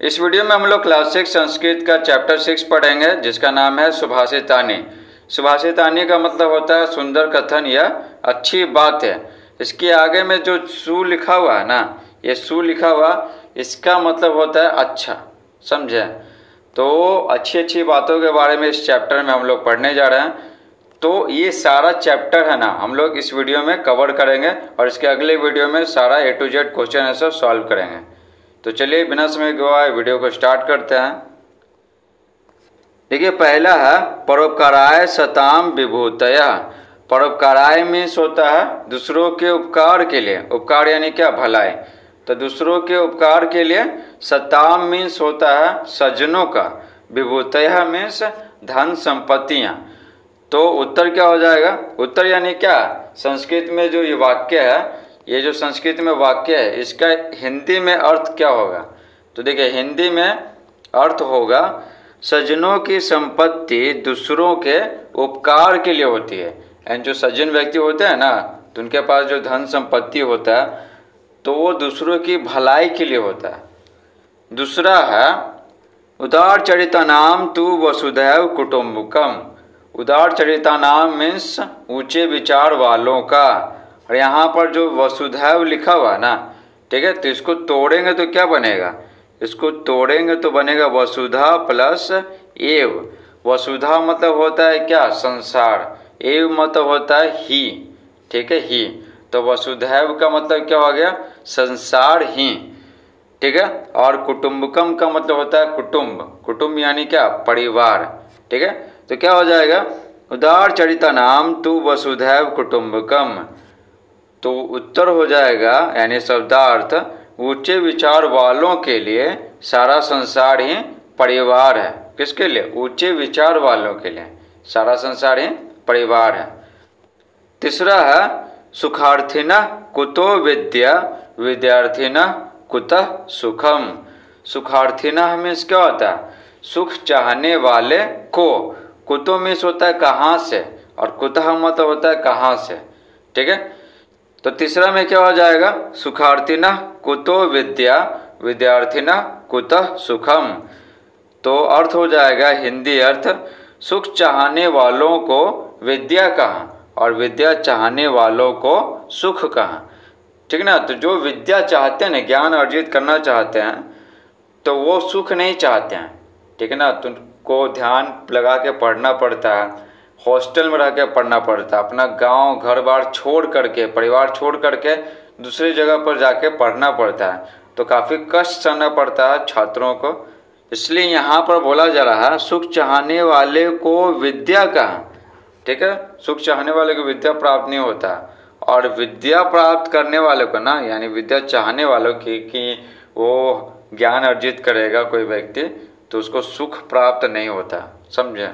इस वीडियो में हम लोग क्लास 6 संस्कृत का चैप्टर 6 पढ़ेंगे जिसका नाम है सुभाषितानी। सुभाषितानी का मतलब होता है सुंदर कथन या अच्छी बात है। इसके आगे में जो सु लिखा हुआ है ना, ये सु लिखा हुआ इसका मतलब होता है अच्छा, समझे। तो अच्छी अच्छी बातों के बारे में इस चैप्टर में हम लोग पढ़ने जा रहे हैं। तो ये सारा चैप्टर है ना हम लोग इस वीडियो में कवर करेंगे और इसके अगले वीडियो में सारा A to Z question answer solve करेंगे। तो चलिए बिना समय गवाए वीडियो को स्टार्ट करते हैं। देखिए पहला है परोपकाराय सताम विभूतया। परोपकाराय मीन्स होता है दूसरों के उपकार के लिए, उपकार यानी क्या, भलाई। तो दूसरों के उपकार के लिए सताम मीन्स होता है सज्जनों का, विभूतया मीन्स धन संपत्तियाँ। तो उत्तर क्या हो जाएगा, उत्तर यानी क्या, संस्कृत में जो ये वाक्य है, ये जो संस्कृत में वाक्य है इसका हिंदी में अर्थ क्या होगा। तो देखिए हिंदी में अर्थ होगा सज्जनों की संपत्ति दूसरों के उपकार के लिए होती है। एंड जो सज्जन व्यक्ति होते हैं ना, तो उनके पास जो धन संपत्ति होता है तो वो दूसरों की भलाई के लिए होता है। दूसरा है उदार चरिता नाम तु वसुधैव कुटुम्बकम। उदार चरिता नाम मीन्स ऊंचे विचार वालों का। और यहाँ पर जो वसुधैव लिखा हुआ ना, ठीक है, तो इसको तोड़ेंगे तो क्या बनेगा, इसको तोड़ेंगे तो बनेगा वसुधा प्लस एव। वसुधा मतलब होता है क्या, संसार। एव मतलब होता है ही, ठीक है, ही। तो वसुधैव का मतलब क्या हो गया, संसार ही, ठीक है। और कुटुम्बकम का मतलब होता है कुटुंब। कुटुंब यानी क्या, परिवार, ठीक है। तो क्या हो जाएगा, उदार चरिता नाम तु वसुधैव कुटुम्बकम। तो उत्तर हो जाएगा यानी शब्दार्थ ऊंचे विचार वालों के लिए सारा संसार ही परिवार है। किसके लिए, ऊंचे विचार वालों के लिए सारा संसार ही परिवार है। तीसरा है सुखार्थिना कुतो विद्या विद्यार्थिना कुतः सुखम। सुखार्थिना मीन्स क्या होता है, सुख चाहने वाले को। कुतो मीन्स होता है कहाँ से, और कुतः मतलब होता है कहाँ से, ठीक है। तो तीसरा में क्या हो जाएगा, सुखार्थिना कुतो विद्या विद्यार्थिना कुतः सुखम। तो अर्थ हो जाएगा हिंदी अर्थ, सुख चाहने वालों को विद्या कहाँ और विद्या चाहने वालों को सुख कहाँ, ठीक ना। तो जो विद्या चाहते हैं ना, ज्ञान अर्जित करना चाहते हैं, तो वो सुख नहीं चाहते हैं, ठीक है ना। तुमको ध्यान लगा के पढ़ना पड़ता है, हॉस्टल में रह के पढ़ना पड़ता है, अपना गांव घर बार छोड़ करके, परिवार छोड़ करके दूसरी जगह पर जाके पढ़ना पड़ता है। तो काफ़ी कष्ट सहना पड़ता है छात्रों को। इसलिए यहाँ पर बोला जा रहा है सुख चाहने वाले को विद्या कहाँ, ठीक है। सुख चाहने वाले को विद्या प्राप्त नहीं होता, और विद्या प्राप्त करने वाले को ना, यानी विद्या चाहने वालों की कि वो ज्ञान अर्जित करेगा कोई व्यक्ति, तो उसको सुख प्राप्त नहीं होता, समझे।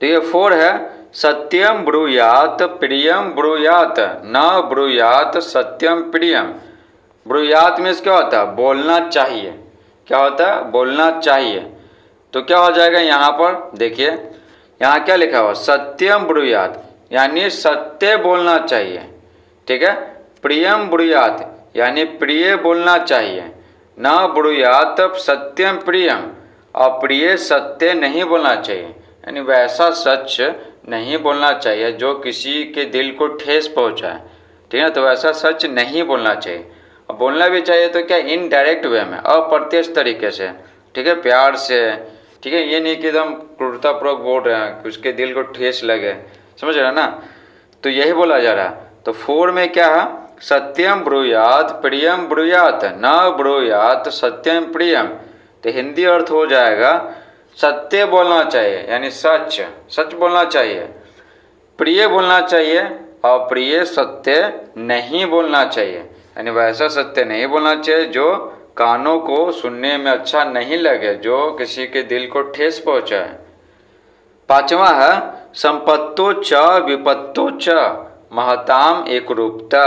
तो ये 4 है सत्यम ब्रूयात प्रियम ब्रूयात न ब्रूयात सत्यम प्रियम। ब्रूयात में क्या होता है, बोलना चाहिए। क्या होता है, बोलना चाहिए। तो क्या हो जाएगा यहाँ पर, देखिए यहाँ क्या लिखा हुआ, सत्यम ब्रूयात यानी सत्य बोलना चाहिए, ठीक है। प्रियम ब्रूयात यानी प्रिय बोलना चाहिए। न ब्रूयात सत्यम प्रियम, अप्रिय सत्य नहीं बोलना चाहिए, यानी वैसा सच नहीं बोलना चाहिए जो किसी के दिल को ठेस पहुंचाए, ठीक है। तो वैसा सच नहीं बोलना चाहिए। और बोलना भी चाहिए तो क्या, इनडायरेक्ट वे में, अप्रत्यक्ष तरीके से, ठीक है, प्यार से, ठीक है। ये नहीं कि एकदम क्रूरतापूर्वक बोल रहे हैं कि उसके दिल को ठेस लगे, समझ रहे हैं ना। तो यही बोला जा रहा है। तो 4 में क्या है, सत्यम ब्रूयात प्रियम ब्रूयात न ब्रूयात सत्यम प्रियम। तो हिंदी अर्थ हो जाएगा सत्य बोलना चाहिए यानी सच, सच बोलना चाहिए। प्रिय बोलना चाहिए, अप्रिय सत्य नहीं बोलना चाहिए, यानी वैसा सत्य नहीं बोलना चाहिए जो कानों को सुनने में अच्छा नहीं लगे, जो किसी के दिल को ठेस पहुंचाए। 5वां है संपत्तो च विपत्तो च महताम एक रूपता।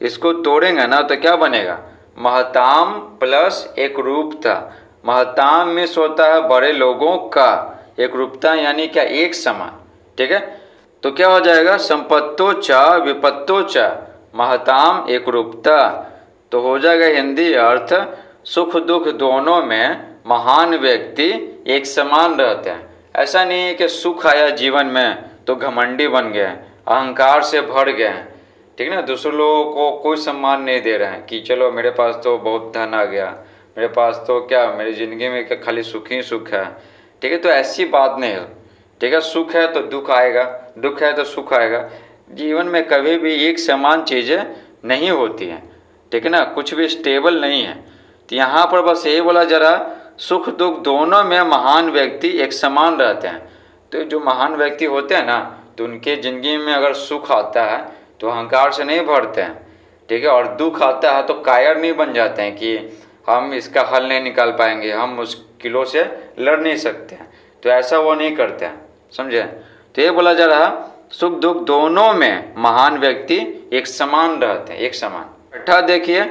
इसको तोड़ेंगे ना तो क्या बनेगा, महताम प्लस एक रूपता। महताम में होता है बड़े लोगों का, एक रूपता यानी क्या, एक समान, ठीक है। तो क्या हो जाएगा, संपत्तो च विपत्तो च महताम एक रूपता। तो हो जाएगा हिंदी अर्थ सुख दुख दोनों में महान व्यक्ति एक समान रहते हैं। ऐसा नहीं है कि सुख आया जीवन में तो घमंडी बन गए, अहंकार से भर गए, ठीक है ना, दूसरे लोगों को कोई सम्मान नहीं दे रहे हैं कि चलो मेरे पास तो बहुत धन आ गया, मेरे पास तो क्या, मेरी ज़िंदगी में क्या खाली सुख ही सुख है, ठीक है। तो ऐसी बात नहीं है, ठीक है। सुख है तो दुख आएगा, दुख है तो सुख आएगा। जीवन में कभी भी एक समान चीज़ें नहीं होती हैं, ठीक है ना, कुछ भी स्टेबल नहीं है। तो यहाँ पर बस यही बोला जा रहा, सुख दुख दोनों में महान व्यक्ति एक समान रहते हैं। तो जो महान व्यक्ति होते हैं ना, तो उनके ज़िंदगी में अगर सुख आता है तो अहंकार से नहीं भरते हैं, ठीक है, और दुख आता है तो कायर नहीं बन जाते हैं कि हम इसका हल नहीं निकाल पाएंगे, हम मुश्किलों से लड़ नहीं सकते हैं, तो ऐसा वो नहीं करते हैं, समझे। तो ये बोला जा रहा, सुख दुख दोनों में महान व्यक्ति एक समान रहते हैं, एक समान। छठा देखिए,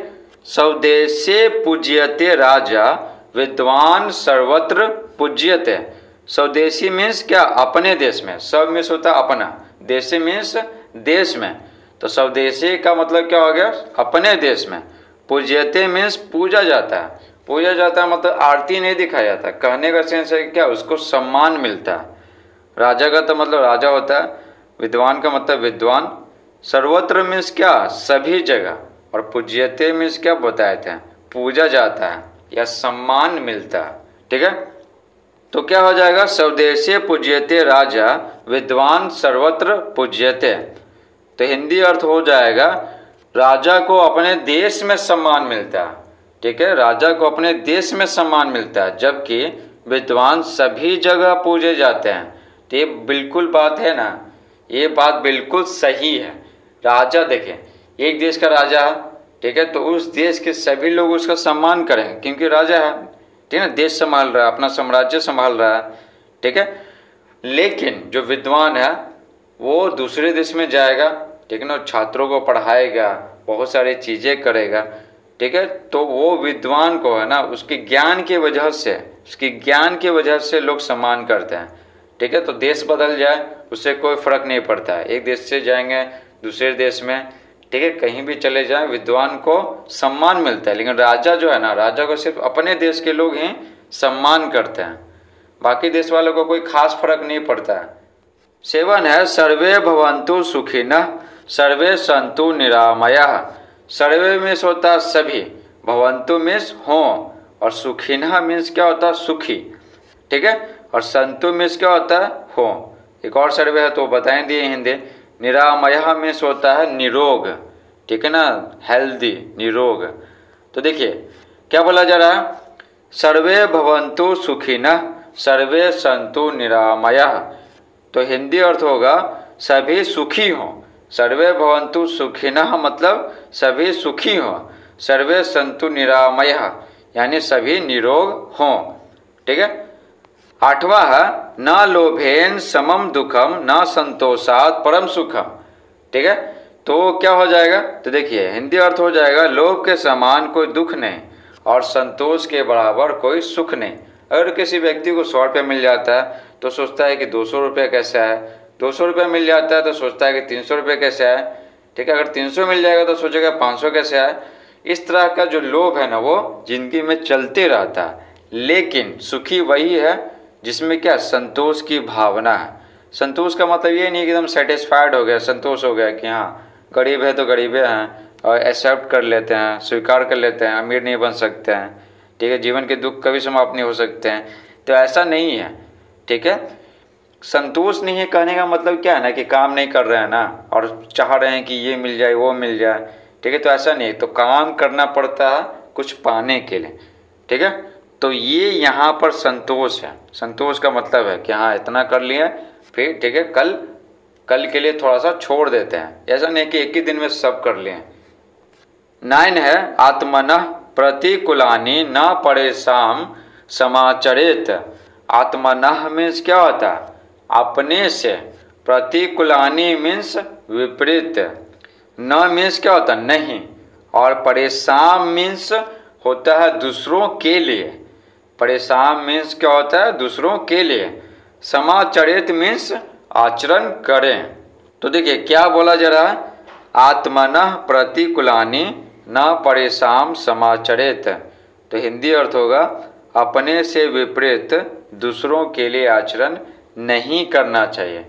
स्वदेशे पूज्यते राजा विद्वान सर्वत्र पूज्यते। स्वदेशी मीन्स क्या, अपने देश में, सब मीन्स होता है अपना, देशी मीन्स देश में, तो स्वदेशी का मतलब क्या हो गया, अपने देश में। पूज्यते मीन्स पूजा जाता है, पूजा जाता है मतलब आरती नहीं दिखाया जाता, कहने का सेंस है क्या, उसको सम्मान मिलता है। राजा का तो मतलब राजा होता है, विद्वान का मतलब विद्वान, सर्वत्र मीन्स क्या, सभी जगह, और पूज्यते मीन्स क्या बताए थे, पूजा जाता है या सम्मान मिलता है, ठीक है। तो क्या हो जाएगा, स्वदेशे पूज्यते राजा विद्वान सर्वत्र पूज्यते। तो हिंदी अर्थ हो जाएगा, राजा को अपने देश में सम्मान मिलता है, ठीक है, राजा को अपने देश में सम्मान मिलता है, जबकि विद्वान सभी जगह पूजे जाते हैं। तो ये बिल्कुल बात है ना, ये बात बिल्कुल सही है। राजा देखें, एक देश का राजा है, ठीक है, तो उस देश के सभी लोग उसका सम्मान करें क्योंकि राजा है, ठीक है ना, देश संभाल रहा है, अपना साम्राज्य संभाल रहा है, ठीक है। लेकिन जो विद्वान है वो दूसरे देश में जाएगा, ठीक है ना, छात्रों को पढ़ाएगा, बहुत सारी चीज़ें करेगा, ठीक है, तो वो विद्वान को है ना, उसके ज्ञान की वजह से, उसकी ज्ञान की वजह से लोग सम्मान करते हैं, ठीक है। तो देश बदल जाए उससे कोई फर्क नहीं पड़ता है, एक देश से जाएंगे दूसरे देश में, ठीक है, कहीं भी चले जाएं विद्वान को सम्मान मिलता है। लेकिन राजा जो है ना, राजा को सिर्फ अपने देश के लोग ही सम्मान करते हैं, बाकी देश वालों को कोई खास फर्क नहीं पड़ता है। 7 है, सर्वे भवन्तु सुखिनः सर्वे सन्तु निरामयाः। सर्वे मीन्स होता है सभी, भवन्तु मीन्स हों, और सुखिनः मीन्स क्या होता है, सुखी, ठीक है, और सन्तु मीन्स क्या होता है, हों। एक और सर्वे है तो बताएं दिए हिंदी। निरामयः मीन्स होता है निरोग, ठीक है ना, हेल्दी, निरोग। तो देखिए क्या बोला जा रहा है, सर्वे भवन्तु सुखिनः सर्वे सन्तु निरामयः। तो हिंदी अर्थ होगा सभी सुखी हों, सर्वे भवन्तु सुखिनः मतलब सभी सुखी हों, सर्वे सन्तु निरामयः यानी सभी निरोग हों, ठीक है। 8वां है, न लोभेन समम दुखम न संतोषात परम सुखम, ठीक है। तो क्या हो जाएगा, तो देखिए हिंदी अर्थ हो जाएगा, लोभ के समान कोई दुख नहीं और संतोष के बराबर कोई सुख नहीं। अगर किसी व्यक्ति को 100 रुपये मिल जाता है तो सोचता है कि 200 रुपये कैसे आए, 200 रुपये मिल जाता है तो सोचता है कि 300 रुपये कैसे आए, ठीक है। अगर 300 मिल जाएगा तो सोचेगा 500 कैसे आए। इस तरह का जो लोभ है ना, वो जिंदगी में चलते रहता है। लेकिन सुखी वही है जिसमें क्या, संतोष की भावना है। संतोष का मतलब ये नहीं कि एकदम सेटिस्फाइड हो गया, संतोष हो गया कि हाँ गरीब है तो गरीबे हैं और एक्सेप्ट कर लेते हैं, स्वीकार कर लेते हैं, अमीर नहीं बन सकते हैं, ठीक है, जीवन के दुख कभी समाप्त नहीं हो सकते हैं। तो ऐसा नहीं है, ठीक है। संतोष नहीं है कहने का मतलब क्या है ना, कि काम नहीं कर रहे हैं ना और चाह रहे हैं कि ये मिल जाए वो मिल जाए, ठीक है, तो ऐसा नहीं। तो काम करना पड़ता है कुछ पाने के लिए, ठीक है। तो ये यहाँ पर संतोष है। संतोष का मतलब है कि हाँ इतना कर लिए, फिर ठीक है कल के लिए थोड़ा सा छोड़ देते हैं, ऐसा नहीं कि एक ही दिन में सब कर लिए। 9 है, आत्मनः प्रतिकूलानि न परेशान समाचरेत। आत्मनः मीन्स क्या होता है, अपने से, प्रतिकूलानि मीन्स विपरीत, न मीन्स क्या होता है नहीं, और परेशान मीन्स होता है दूसरों के लिए। परेशान मीन्स क्या होता है, दूसरों के लिए। समाचरित मीन्स आचरण करें। तो देखिए क्या बोला जा रहा है, आत्मनः प्रतिकूलानि न परेशान समाचरेत। तो हिंदी अर्थ होगा अपने से विपरीत दूसरों के लिए आचरण नहीं करना चाहिए।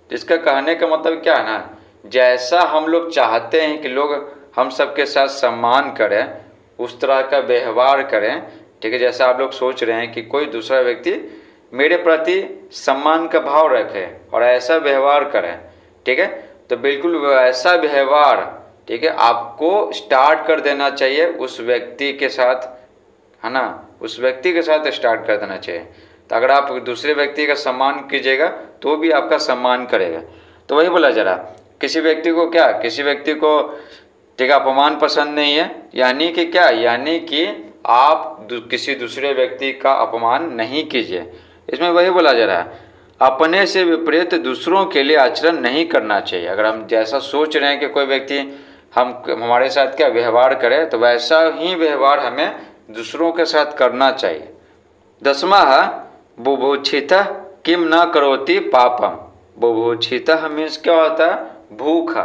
तो इसका कहने का मतलब क्या है ना, जैसा हम लोग चाहते हैं कि लोग हम सबके साथ सम्मान करें, उस तरह का व्यवहार करें, ठीक है। जैसा आप लोग सोच रहे हैं कि कोई दूसरा व्यक्ति मेरे प्रति सम्मान का भाव रखे और ऐसा व्यवहार करें, ठीक है, तो बिल्कुल वैसा व्यवहार, ठीक है, आपको स्टार्ट कर देना चाहिए उस व्यक्ति के साथ, है ना, उस व्यक्ति के साथ स्टार्ट कर देना चाहिए। तो अगर आप दूसरे व्यक्ति का सम्मान कीजिएगा तो भी आपका सम्मान करेगा। तो वही बोला जरा, किसी व्यक्ति को क्या, किसी व्यक्ति को, ठीक है, अपमान पसंद नहीं है, यानी कि क्या, यानी कि आप किसी दूसरे व्यक्ति का अपमान नहीं कीजिए। इसमें वही बोला जा रहा है, अपने से विपरीत दूसरों के लिए आचरण नहीं करना चाहिए। अगर हम जैसा सोच रहे हैं कि कोई व्यक्ति हमारे साथ क्या व्यवहार करे, तो वैसा ही व्यवहार हमें दूसरों के साथ करना चाहिए। 10वां, बुभुक्षितः किम न करोति पापम। बुभुक्षितः मीन्स क्या होता है, भूखा,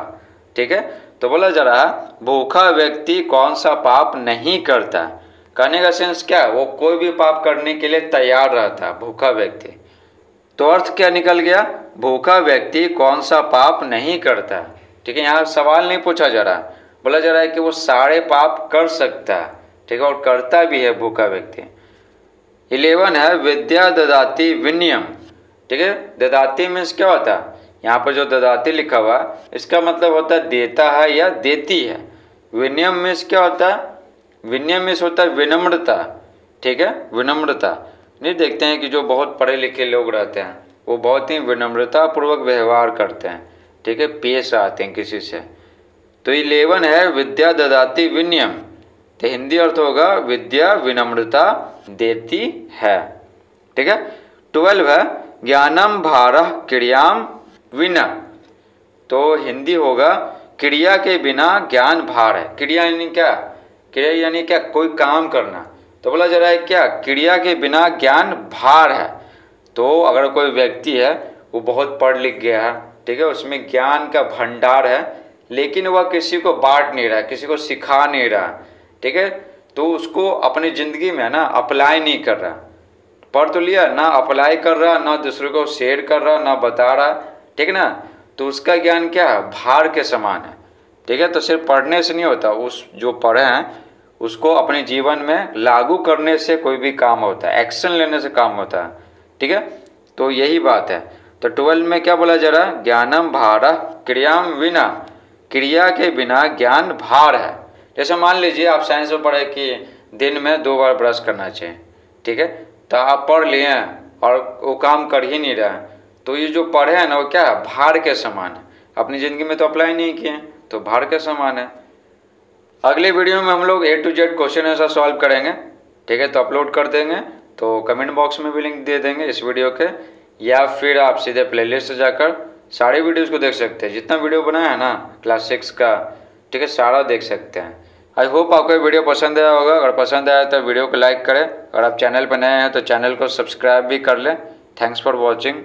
ठीक है। तो बोला जा रहा है भूखा व्यक्ति कौन सा पाप नहीं करता। कहने का सेंस क्या, वो कोई भी पाप करने के लिए तैयार रहता है, भूखा व्यक्ति। तो अर्थ क्या निकल गया, भूखा व्यक्ति कौन सा पाप नहीं करता, ठीक है। यहाँ सवाल नहीं पूछा जा रहा, बोला जा रहा है कि वो सारे पाप कर सकता है, ठीक है, और करता भी है भूखा व्यक्ति। 11 है विद्या ददाति विनयम, ठीक है। ददाति मीन्स क्या होता है, यहाँ पर जो ददाति लिखा हुआ इसका मतलब होता है देता है या देती है। विनयम मीन्स क्या होता है, विनयम मीन्स होता है विनम्रता, ठीक है, विनम्रता। नहीं, देखते हैं कि जो बहुत पढ़े लिखे लोग रहते हैं वो बहुत ही विनम्रता पूर्वक व्यवहार करते हैं, ठीक है, पेश आते हैं किसी से। तो 11 है विद्या ददाति विनयम, तो हिंदी अर्थ होगा विद्या विनम्रता देती है, ठीक है। 12 है ज्ञानम भारः क्रियाम विना, तो हिंदी होगा क्रिया के बिना ज्ञान भार है। क्रिया यानी क्या, क्रिया यानी क्या, कोई काम करना। तो बोला जा रहा है क्या, क्रिया के बिना ज्ञान भार है। तो अगर कोई व्यक्ति है वो बहुत पढ़ लिख गया है, ठीक है, उसमें ज्ञान का भंडार है, लेकिन वह किसी को बांट नहीं रहा, किसी को सिखा नहीं रहा, ठीक है, तो उसको अपनी ज़िंदगी में ना अप्लाई नहीं कर रहा। पढ़ तो लिया, ना अप्लाई कर रहा, ना दूसरे को शेयर कर रहा, ना बता रहा, ठीक है ना, तो उसका ज्ञान क्या है, भार के समान है, ठीक है। तो सिर्फ पढ़ने से नहीं होता, उस जो पढ़े हैं उसको अपने जीवन में लागू करने से कोई भी काम होता है, एक्शन लेने से काम होता है, ठीक है। तो यही बात है। तो 12 में क्या बोला जा रहा है, ज्ञानम भारः क्रियाम विना, क्रिया के बिना ज्ञान भार है। जैसे मान लीजिए आप साइंस में पढ़े कि दिन में 2 बार ब्रश करना चाहिए, ठीक है, तो आप पढ़ लिए और वो काम कर ही नहीं रहा, तो ये जो पढ़े हैं ना वो क्या है, भार के समान है, अपनी ज़िंदगी में तो अप्लाई नहीं किए, तो भार के समान है। अगले वीडियो में हम लोग A to Z question answer solve करेंगे, ठीक है, तो अपलोड कर देंगे, तो कमेंट बॉक्स में भी लिंक दे देंगे इस वीडियो के, या फिर आप सीधे प्लेलिस्ट से जाकर सारे वीडियोज़ को देख सकते हैं। जितना वीडियो बनाया है ना क्लास 6 का, ठीक है, सारा देख सकते हैं। आई होप आपको ये वीडियो पसंद आया होगा। अगर पसंद आया तो वीडियो को लाइक करें, अगर आप चैनल पर नए हैं तो चैनल को सब्सक्राइब भी कर लें। Thanks for watching.